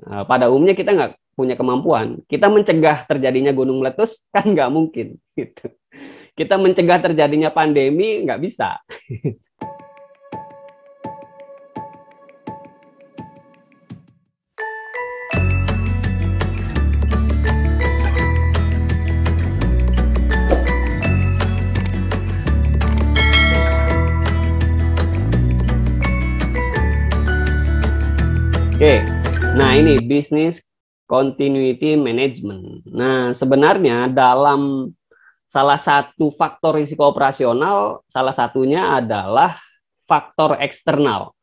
Pada umumnya kita nggak punya kemampuan. Kita mencegah terjadinya gunung meletus kan nggak mungkin. Gitu. Kita mencegah terjadinya pandemi nggak bisa. Oke, nah ini bisnis continuity management. Nah, sebenarnya dalam salah satu faktor risiko operasional, salah satunya adalah faktor eksternal.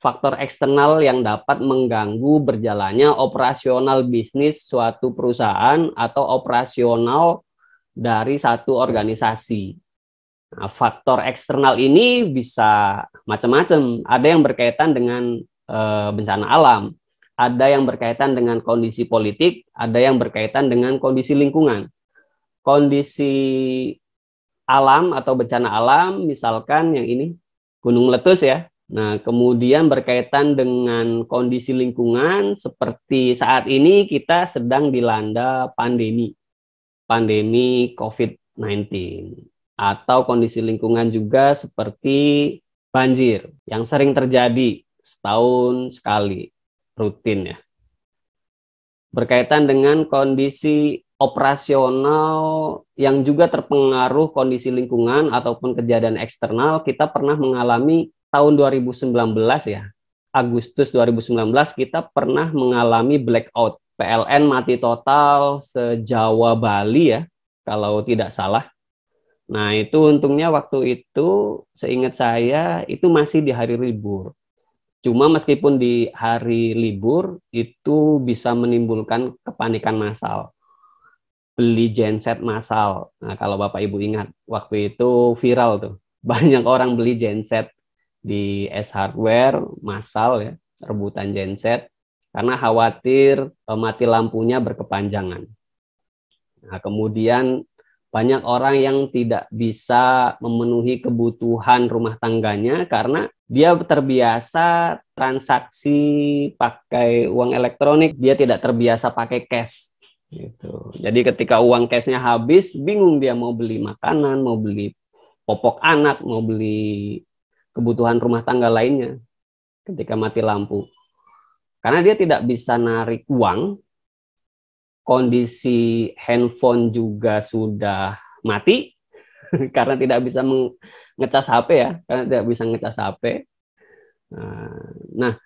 Faktor eksternal yang dapat mengganggu berjalannya operasional bisnis suatu perusahaan atau operasional dari satu organisasi. Nah, faktor eksternal ini bisa macam-macam. Ada yang berkaitan dengan bencana alam, ada yang berkaitan dengan kondisi politik, ada yang berkaitan dengan kondisi lingkungan. Kondisi alam atau bencana alam, misalkan yang ini gunung meletus ya. Nah, kemudian berkaitan dengan kondisi lingkungan, seperti saat ini kita sedang dilanda pandemi COVID-19. Atau kondisi lingkungan juga seperti banjir yang sering terjadi setahun sekali, rutin ya. Berkaitan dengan kondisi operasional yang juga terpengaruh kondisi lingkungan ataupun kejadian eksternal, kita pernah mengalami tahun 2019 ya, Agustus 2019 kita pernah mengalami blackout. PLN mati total se-Jawa Bali ya, kalau tidak salah. Nah, itu untungnya waktu itu seingat saya itu masih di hari libur. Cuma meskipun di hari libur itu bisa menimbulkan kepanikan massal. Beli genset massal. Nah, kalau Bapak Ibu ingat, waktu itu viral tuh. Banyak orang beli genset di S Hardware massal ya, rebutan genset karena khawatir mati lampunya berkepanjangan. Nah, kemudian banyak orang yang tidak bisa memenuhi kebutuhan rumah tangganya karena dia terbiasa transaksi pakai uang elektronik, dia tidak terbiasa pakai cash. Gitu. Jadi ketika uang cashnya habis, bingung dia mau beli makanan, mau beli popok anak, mau beli kebutuhan rumah tangga lainnya ketika mati lampu. Karena dia tidak bisa narik uang, kondisi handphone juga sudah mati karena tidak bisa ngecas HP ya, karena tidak bisa ngecas HP. Nah,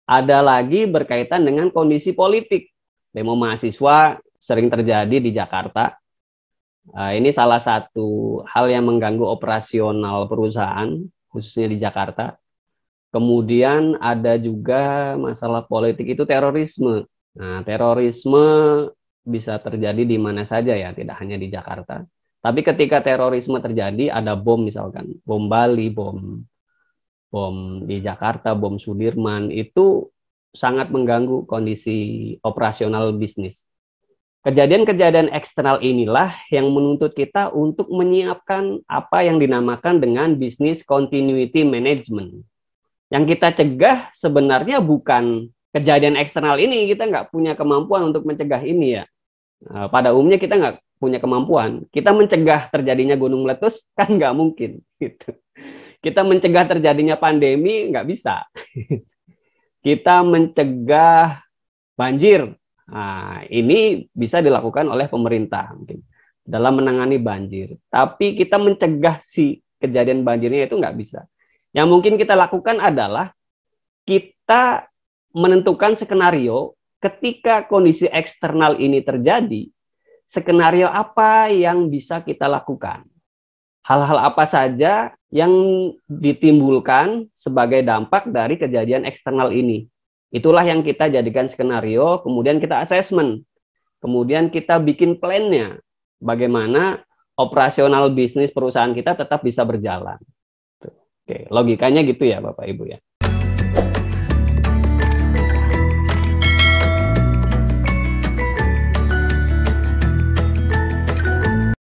ada lagi berkaitan dengan kondisi politik. Demo mahasiswa sering terjadi di Jakarta. Ini salah satu hal yang mengganggu operasional perusahaan, khususnya di Jakarta. Kemudian ada juga masalah politik itu terorisme. Nah, terorisme bisa terjadi di mana saja ya, tidak hanya di Jakarta. Tapi ketika terorisme terjadi, ada bom misalkan, bom Bali, bom di Jakarta, bom Sudirman, itu sangat mengganggu kondisi operasional bisnis. Kejadian-kejadian eksternal inilah yang menuntut kita untuk menyiapkan apa yang dinamakan dengan business continuity management. Yang kita cegah sebenarnya bukan kejadian eksternal ini, kita nggak punya kemampuan untuk mencegah ini ya. Pada umumnya kita nggak punya kemampuan. Kita mencegah terjadinya gunung meletus kan nggak mungkin. Gitu. Kita mencegah terjadinya pandemi nggak bisa. Kita mencegah banjir. Nah, ini bisa dilakukan oleh pemerintah mungkin dalam menangani banjir. Tapi kita mencegah si kejadian banjirnya itu nggak bisa. Yang mungkin kita lakukan adalah kita menentukan skenario ketika kondisi eksternal ini terjadi, skenario apa yang bisa kita lakukan. Hal-hal apa saja yang ditimbulkan sebagai dampak dari kejadian eksternal ini. Itulah yang kita jadikan skenario, kemudian kita assessment. Kemudian kita bikin plan-nya. Bagaimana operasional bisnis perusahaan kita tetap bisa berjalan. Oke, logikanya gitu ya Bapak Ibu ya.